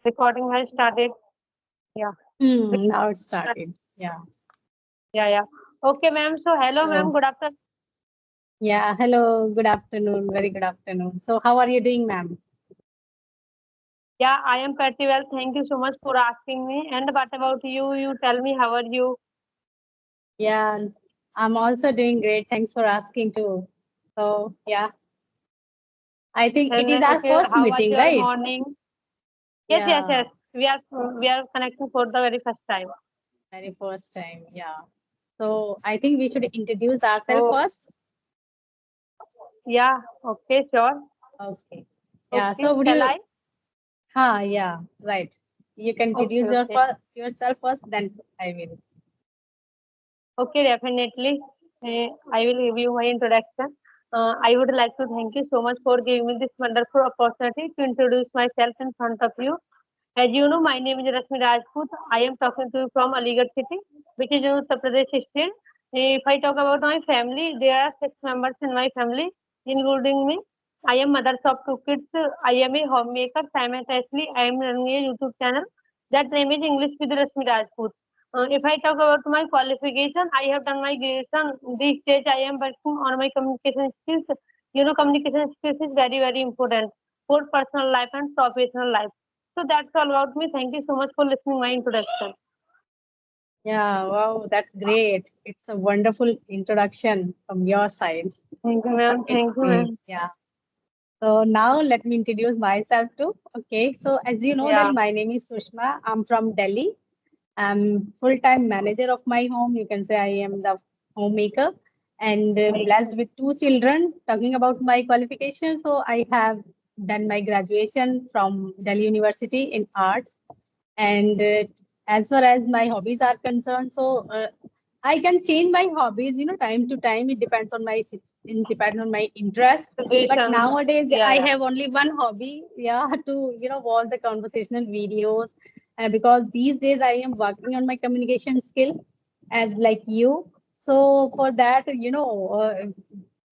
Recording has started. Yeah. Now it started. Yeah. Yeah, yeah. Okay, ma'am. So, hello, So, ma'am. Good afternoon. yeah. Hello. Good afternoon. Very good afternoon. So, how are you doing, ma'am? Yeah, I am pretty well. Thank you so much for asking me. And what about you? You tell me, how are you? Yeah. I'm also doing great. Thanks for asking too. So, yeah. I think it And is our okay, first how was meeting, your right? morning? Yes, yes, Yeah. yes. We are connecting for the very first time. Very first time. Yeah. So, I think we should introduce ourselves So, first. yeah. Okay, sure. Okay. Yeah. Okay, So, would shall you? I? Yeah. Right. You can Okay, introduce okay. yourself first, then I will. Okay, definitely. I will give you my introduction. I would like to thank you so much for giving me this wonderful opportunity to introduce myself in front of you. As you know, my name is Rasmi Rajput. I am talking to you from Aligarh city, which is in Uttar Pradesh state. If I talk about my family, there are 6 members in my family, including me. I am mother of 2 kids. I am a homemaker. Simultaneously, I am running a YouTube channel. That name is English with Rasmi Rajput. If I talk about my qualification, I have done my graduation. This stage, I am working on my communication skills. You know, communication skills is very, very important for personal life and professional life. So that's all about me. Thank you so much for listening my introduction. Yeah, wow, that's great. It's a wonderful introduction from your side. Thank you, ma'am. It's Thank you, great. ma'am. Yeah. So now let me introduce myself too. Okay. So as you know that Yeah. my name is Sushma. I'm from Delhi. I'm full-time manager of my home. You can say I am the homemaker and blessed with 2 children. Talking about my qualification, so I have done my graduation from Delhi University in arts. And as far as my hobbies are concerned, so I can change my hobbies, time to time. It depends on it depends on my interest. But Situation. nowadays, Yeah, I yeah. have only one hobby, yeah, to watch the conversational videos, because these days I am working on my communication skill, as like you. So for that,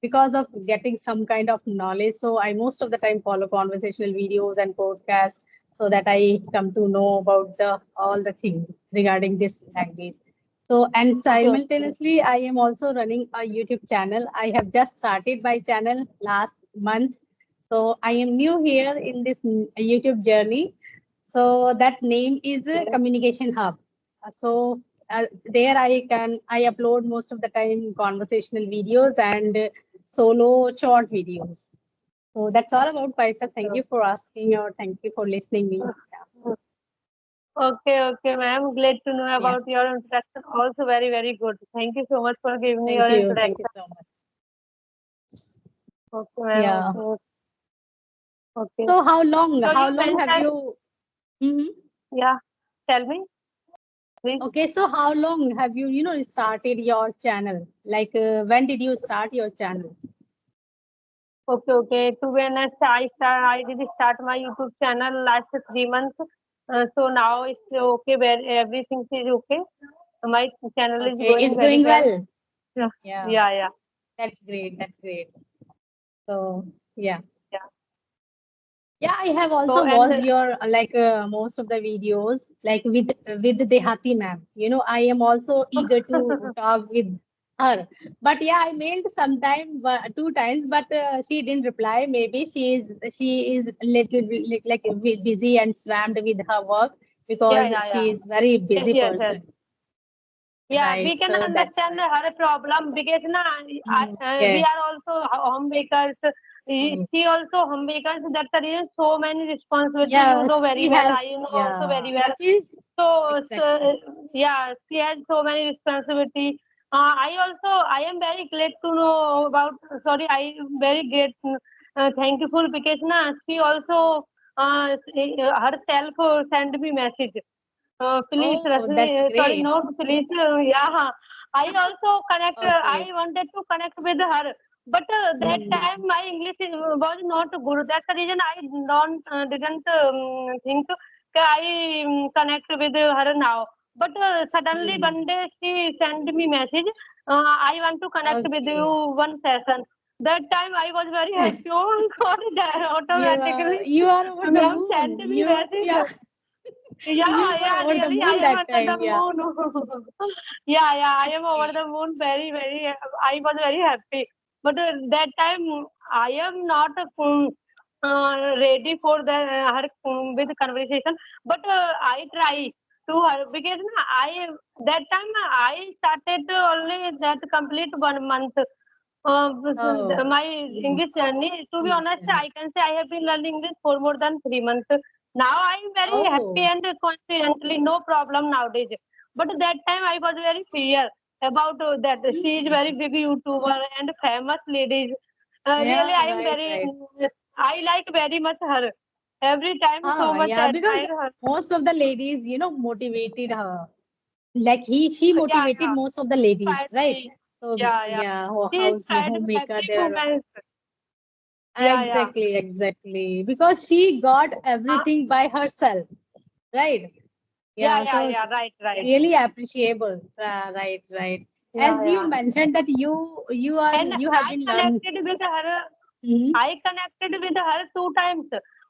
because of getting some kind of knowledge, so I most of the time follow conversational videos and podcasts, so that I come to know about the all the things regarding this language. So, and Okay, okay. simultaneously, I am also running a YouTube channel. I have just started my channel last month. So, I am new here in this YouTube journey. So, that name is Communication Hub. There I upload most of the time conversational videos and solo short videos. So, that's all about myself. Thank you for asking, or thank you for listening me. Okay, okay, ma'am. Glad to know Yeah. about your introduction. Also, very, very good. Thank you so much for giving me Thank your you. Thank you introduction. so much. Okay, ma'am. Yeah. Okay, okay. So how long? So How you long have mentioned, you? Mhm. yeah. Tell me, please. Okay, so how long have you, started your channel? Like, when did you start your channel? Okay, okay. To be honest, I did start my YouTube channel last 3 months. So now it's okay. Where everything is okay. My channel is Okay, going it's very going well. well. Yeah, Yeah, yeah, yeah. that's great. That's great. So, yeah. Yeah. Yeah, I have So also and watched your most of the videos, like with Dehati ma'am. I am also eager to talk with her. But yeah, I mailed sometime 2 times, but she didn't reply. Maybe she is little bit like busy and swamped with her work, yeah, because yeah, yeah. she is very Yes, busy yes, yes. person, Yeah, right? we can So that's understand why. her problem because na, we Yeah. are also homemakers. Mm. She also homemakers. That's the reason so many responsibility. You Yeah, know very she well. has. I know also Yeah, very well. she's So exactly. yeah, she has so many responsibility. I am very glad to know about. Sorry, I am very great, thankful because na she also herself sent me message. Please, Oh, that's Rasmi, sorry, great. no, please, yeah. I also connect, I Okay. wanted to connect with her, but that Hmm. time my English was not good. That's the reason I didn't think I connect with her now. But suddenly Hmm. one day she sent me message. I want to connect with Okay. you one session. That time I was very happy. Oh God, that You are automatically you are over the ma'am sent moon. me You, yeah. message. Yeah, You were yeah, over the really, I moon am that under time. the Yeah. moon. Yeah, yeah, I am over Okay. the moon. Very, very. I was very happy. But that time, I am not ready for the her with conversation. But I try to her because I that time I started only that complete 1 month. Oh, My mm, English journey. To be English honest, channel. I can say I have been learning English for more than 3 months. Now I am very happy Oh, and confidently, no problem nowadays. But that time I was very fear about that. She is mm, very big YouTuber and famous ladies. Really, yeah, I am right, very, right. I like very much her. Every time so much Yeah, I because admire her. most of the ladies, motivated her. Like she Yeah, motivated yeah, most of the ladies, inspired right? me. So Yeah, yeah. yeah, She house inspired homemaker every there. woman. Yeah, yeah. Exactly, exactly. Because she got Huh? everything by herself, right? Yeah, Yeah, yeah, so yeah. it's Right, right. really appreciable. Right, right. Yeah, As you yeah. mentioned that And you have I been learned. connected with her. Mhm. I connected with her 2 times.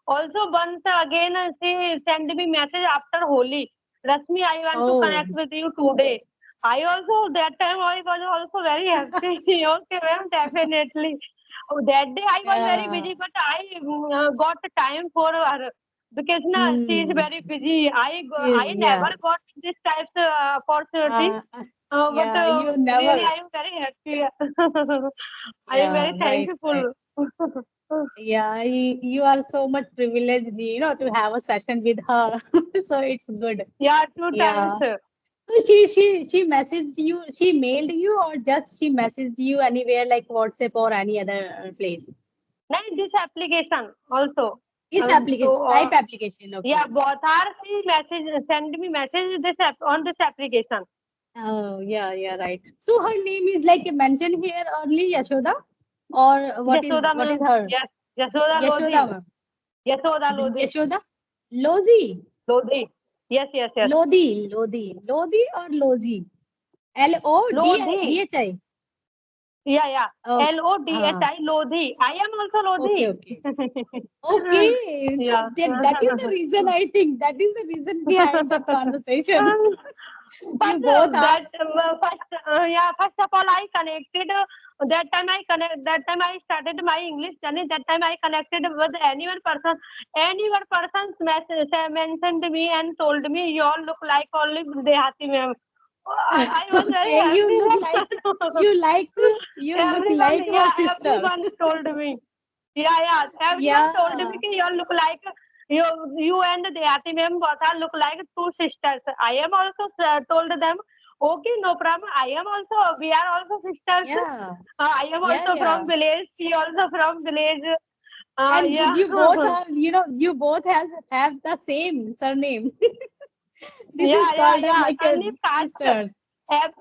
Also, once again, she sent me message after Holi. Rashmi, I want to Oh, connect with you today. I also, that time, I was also very happy. Okay, ma'am, definitely. Oh, that day, I was very yeah. busy, but I got time for her because she is Hmm. very busy. I Yeah. never got this types opportunity. Uh, But yeah. You really, never. I am very happy. I am very Yeah. Right. Right. thankful. Yeah. You are so much privileged, to have a session with her. So it's good. Yeah, 2 times. Yeah. So she messaged you. She mailed you, or just she messaged you anywhere like WhatsApp or any other place. Then this application also. This So application, Skype application. yeah, Okay. both are she message send me message this app on this application. Oh, yeah, yeah, right. So her name is like mentioned here early, Yashoda, or Yasoda what is ma'am. her? Yes, Yasoda Yashoda, Lodhi. ma'am. Yasoda Lodhi. Yashoda, Lozi, Lodhi. Yes, yes, yes. Lodi or Lozi? Lodhi. LODHI. Yeah, yeah. Oh, Lodhi. Lodhi. I am also okay, Lodhi. okay. Okay, Yeah. that is the reason I think that is the reason behind that conversation. But You both are, first of all, I connected. That time I started my English journey. That time I connected with any one person mentioned me and told me you all look like only Dehati ma'am. I was very okay. happy. You look Everyone, like her yeah, sister. everyone told me. Yeah, yeah. Everyone told me Yeah. कि you look like you, you and Deyati ma'am both are look like two sisters. I am also told them, okay, no problem. We are also sisters. Yeah, I am yeah, also from yeah. village. She also from village. And Yeah, you both have the same surname. This is yeah, yeah, called yeah. like a Same caste. sisters.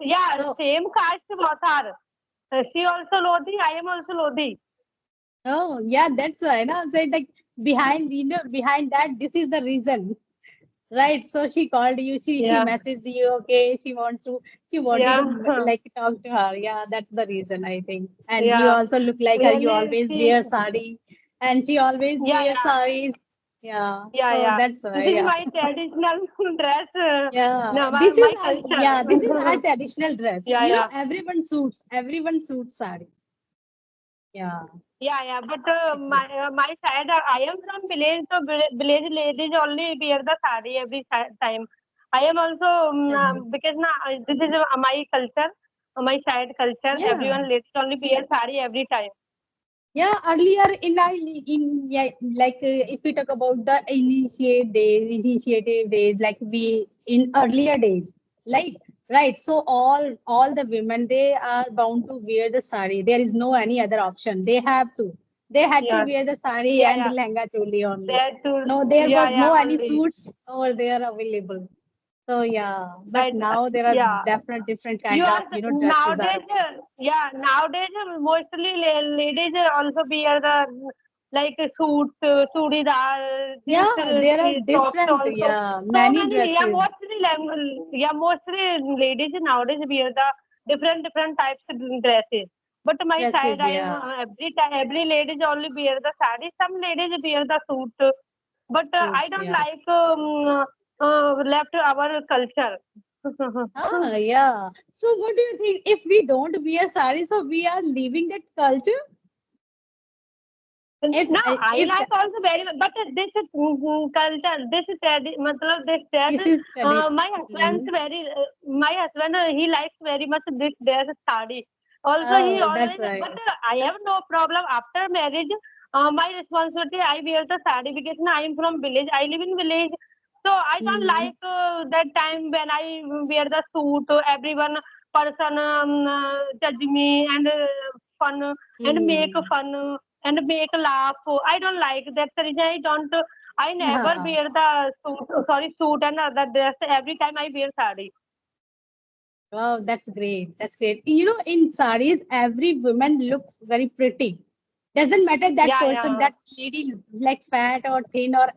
Yeah, So, same caste both are. She also Lodi. I am also Lodi. oh yeah, that's why. No, so like behind that, this is the reason, right? So she called you. She Yeah, messaged you. Okay, she wanted to yeah, like talk to her. Yeah, that's the reason I think. And you yeah. also look like her. You Really, always she. wear sari, and she always Yeah, wears yeah. saris. Yeah, Yeah, so yeah. that's This why. is Yeah. my traditional dress. Yeah, No, this is my yeah, this is our culture. traditional dress. Yeah, yeah. Everyone suits sari. Yeah, Yeah, yeah. But it's good. my side, I am from village, so village ladies only wear the sari every time. I am also because this is my culture, my side culture. Yeah, Everyone ladies only wear sari every time. yeah. Earlier in yeah, like if we talk about the initiative days, like we in earlier days, like right. So all the women they are bound to wear the sari. There is no any other option. They had to Yeah, wear the sari yeah, and yeah. lehenga choli only. That too. No, there Yeah, was yeah. no any Only suits over there available. So yeah, but right. now there are Yeah. different You kind of are dresses are nowadays, available. nowadays mostly ladies also wear the like suits, churidar, jeans, Yeah, there are tops different, also. yeah, So many many, dresses. mostly ladies nowadays wear the different types of dresses. But my side, Dresses, I am yeah, every time every ladies only wear the sari. Some ladies wear the suit, but I suits, don't yeah. like left our culture. Ah, yeah. So what do you think? If we don't wear sari, so we are leaving that culture? No, I If like also very much, but this is culture. This is matlab this dress. this is tradition. My husband's very, my husband he likes very much this dress sari. Also, he Oh, that's always, but right. I have no problem after marriage. My responsibility I wear the sari because I am from village. I live in village, so I don't Mm-hmm. like that time when I wear the suit. Everyone person judge me and fun and make Mm-hmm. fun and make laugh. I don't like that's the reason I don't. I never Yeah. wear the suit. Sorry, suit and other dress. Every time I wear sari. Wow, that's great. That's great. You know, in saris, every woman looks very pretty. Doesn't matter that Yeah, person, yeah, that lady, like fat or thin or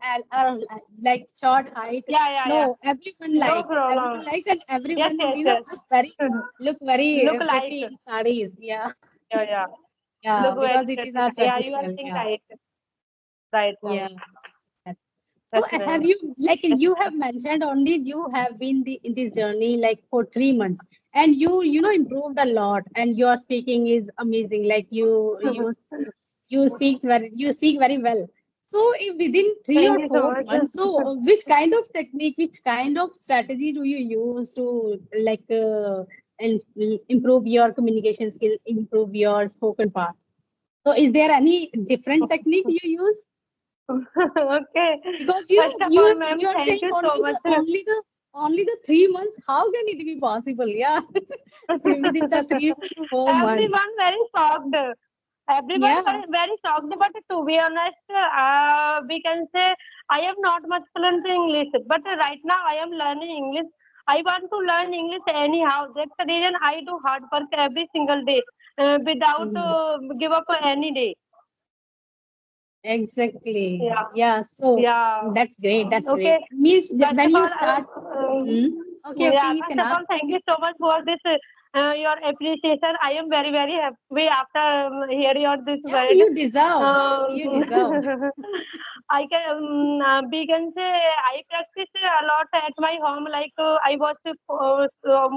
like short height. yeah, yeah, yeah. No, everyone No likes. problem. Everyone likes, and Yes, everyone, yes, you know, yes. very look very Look like. pretty in saris. Yeah, Yeah, yeah. yeah, Look because very it is pretty. our Yeah, you are traditional. saying Yeah, right. Right, yeah. right. That's, so That's have right. you, like Yes, you yes. have mentioned, only you have been in this journey like for 3 months, and you know improved a lot, and your speaking is amazing. Like you speak very well. So if within three Thank or you so four much. months, so which kind of technique, which kind of strategy do you use to like and improve your communication skill, improve your spoken part? So is there any different technique you use? Okay. Because First of all, ma'am, you are thank saying you so much. only the 3 months. How can it be possible? Yeah, within the 3 to 4 months. Everyone very shocked. Everyone Yeah. very shocked. But to be honest, we can say I am not much fluent in English. But right now I am learning English. I want to learn English anyhow. That's the reason I do hard work every single day without Mhm. give up any day. Exactly. Yeah. Yeah. So Yeah. that's great. That's great. Okay. Means First of when you all, start. Hmm? Okay. Okay. yeah. You First can of ask. all, thank you so much for this your appreciation. I am very very happy after hearing your this Yeah. word. You deserve. You deserve. I can we can say I practice a lot at my home. Like I watch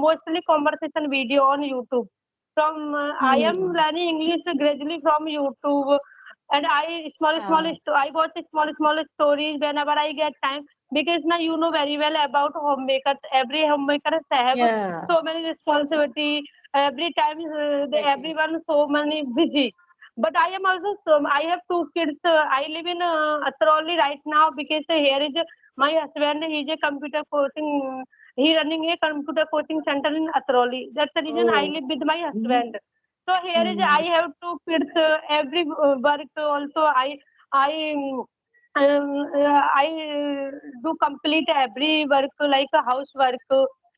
mostly conversation video on YouTube. From I am Hmm. learning English gradually from YouTube, and Yeah. I watch small stories whenever I get time because now you know very well about homemakers. Every homemakers have Yeah. so many responsibility. Every time Exactly. everyone so many busy. But I am also I have two kids. I live in Atroli right now because here is my husband. He is a computer coaching. He running a computer coaching center in Atroli. That's the reason I Oh. live with my Hmm. husband. So here is Hmm. I have two kids. Every work also I I do complete every work like a housework.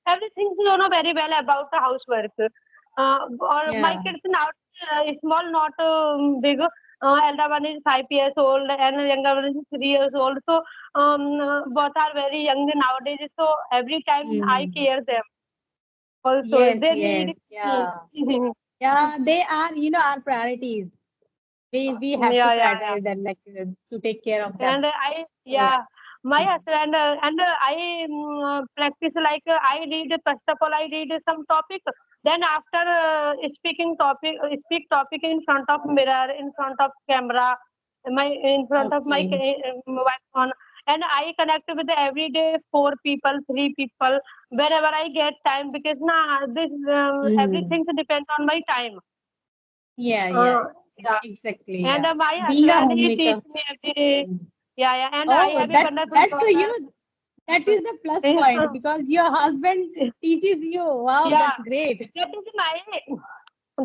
Everything you know very well about the housework. Or my Yeah. kids now small, not big. Elder one is 5 years old and younger one is 3 years old. So both are very young nowadays. So every time I Hmm. care them. Also, Yes. they need. Yes. Yeah. Yeah. They are, our priorities. We have to Yeah, yeah, yeah. prioritize them, like to take care of them. And I, So. yeah, my Mhm. husband and I practice like I read first of all I read some topic. Then after speak topic in front of mirror, in front of camera, in front of my Okay. mobile phone, and I connect with everyday four people, three people wherever I get time because now this Hmm. everything depends on my time. Yeah. Yeah. Uh, yeah. Exactly. And Yeah. my Being a husband, he homemaker. teaches me every day. Mhm. Yeah, yeah. And I Oh, have a wonderful that's a daughter. that is the plus point because your husband teaches you. Wow, Yeah, that's great.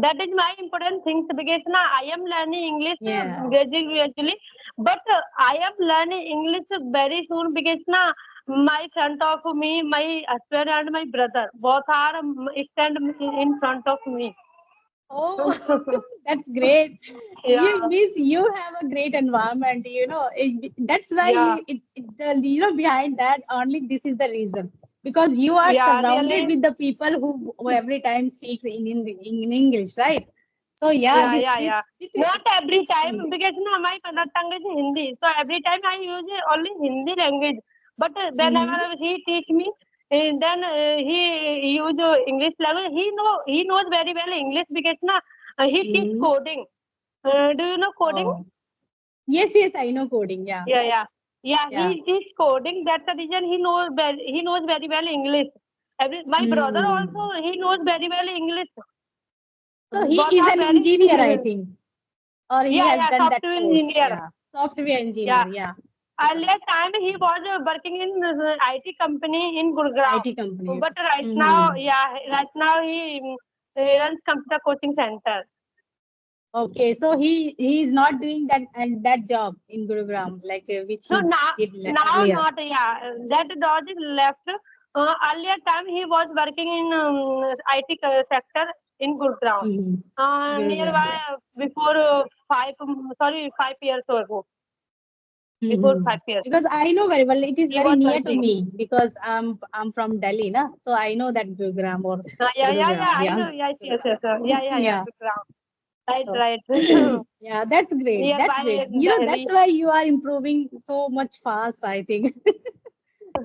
that is my important things because now I am learning English Yeah. gradually, but I am learning English very soon because now my front of me, my husband and my brother both are stand in front of me. Oh, that's great. Yeah, You have a great environment. That's why yeah, behind that only this is the reason because you are yeah. surrounded Really. with the people who every time speaks in English, right? So yeah, Yeah, yeah, this yeah. it, Not every time mm, because my mother tongue is Hindi. So every time I use only Hindi language. But Mm-hmm. whenever he teach me, then he use English language. He knows very well English because he teach Mm-hmm. coding. Do you know coding? Oh, yes, yes, I know coding. Yeah, Yeah, yeah, yeah. yeah. He teach coding. That's the reason he knows very well English. My brother Hmm. also he knows very well English. So Both he is are an very engineer, I think, or he yeah, has yeah, done that software course. engineer. Yeah, software engineer. Yeah. Yeah, Earlier time he was working in IT company in Gurgaon, IT company. but right now, Mm-hmm. yeah, right now he runs computer coaching center. Okay, so he is not doing that job in Gurugram like which No, he did now earlier. not. Yeah, that dog is left. Earlier time he was working in IT sector in Gurgaon. Mm-hmm. Gurugram, Nearby yeah. before 5 years ago. Before Mm-hmm. 5 years, Because I know very well, it is he very was near to working. me because I'm from Delhi, na? So I know that Gurugram or Yeah, yeah, yeah. Gurugram, I yeah. know. Yes, yes, yes. Yeah, yeah, yeah. Yeah. Gurgaon. Right, So, right. yeah, that's great. That's Nearby great. You know, that's Delhi. why you are improving so much fast, I think.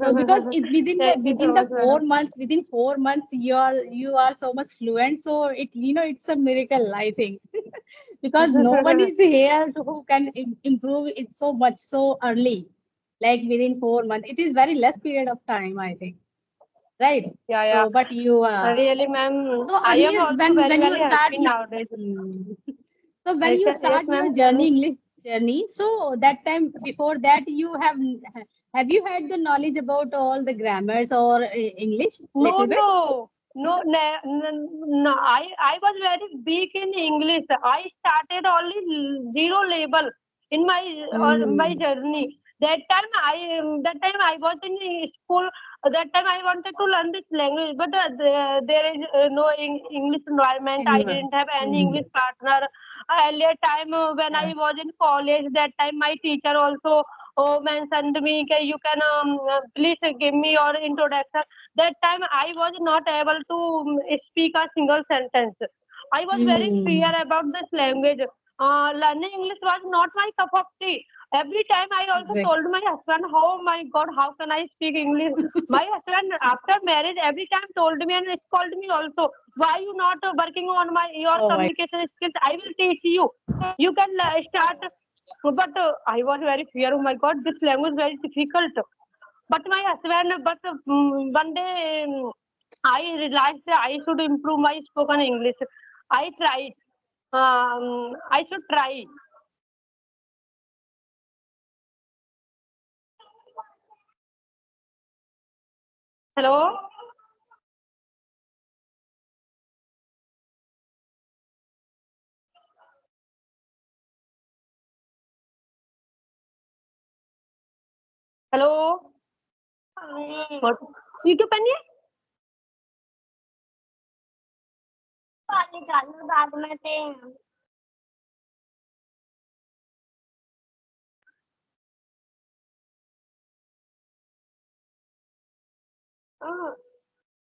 So because it Thank you within so the much, madam. 4 months, within 4 months, you are so much fluent. So it's a miracle, I think, because no one is here who can improve it so much so early, like within 4 months. It is very less period of time, I think, right? Yeah, yeah. So, but you Really, ma'am. so I am earlier also very, when you very start happy nowadays. Hmm. So when you Yes, start your ma'am. Tell journey, me. English journey, so that time before that have you had the knowledge about all the grammars or English No, little bit? no, no, no. I was very weak in English. I started only zero level in my Hmm. journey. That time I was in the school. That time I wanted to learn this language, but there is no English environment. I Anyway. didn't have any Hmm. English partner. Earlier time when Yeah. I was in college, that time my teacher also mentioned me, "Okay, you can please give me your introduction." That time I was not able to speak a single sentence. I was very fear Hmm. about this language. Learning English was not my cup of tea. Every time I also Exactly. told my husband, "Oh my God, how can I speak English?" My husband, after marriage, every time told me and scolded me also, "Why you not working on your Oh my. communication skills? I will teach you. You can start." But I was very fear. Oh my God, this language is very difficult. But one day I realized that I should improve my spoken English. I tried. I should try. Hello, hello. What? You क्यों पहनी है? पानी डालो बाद में से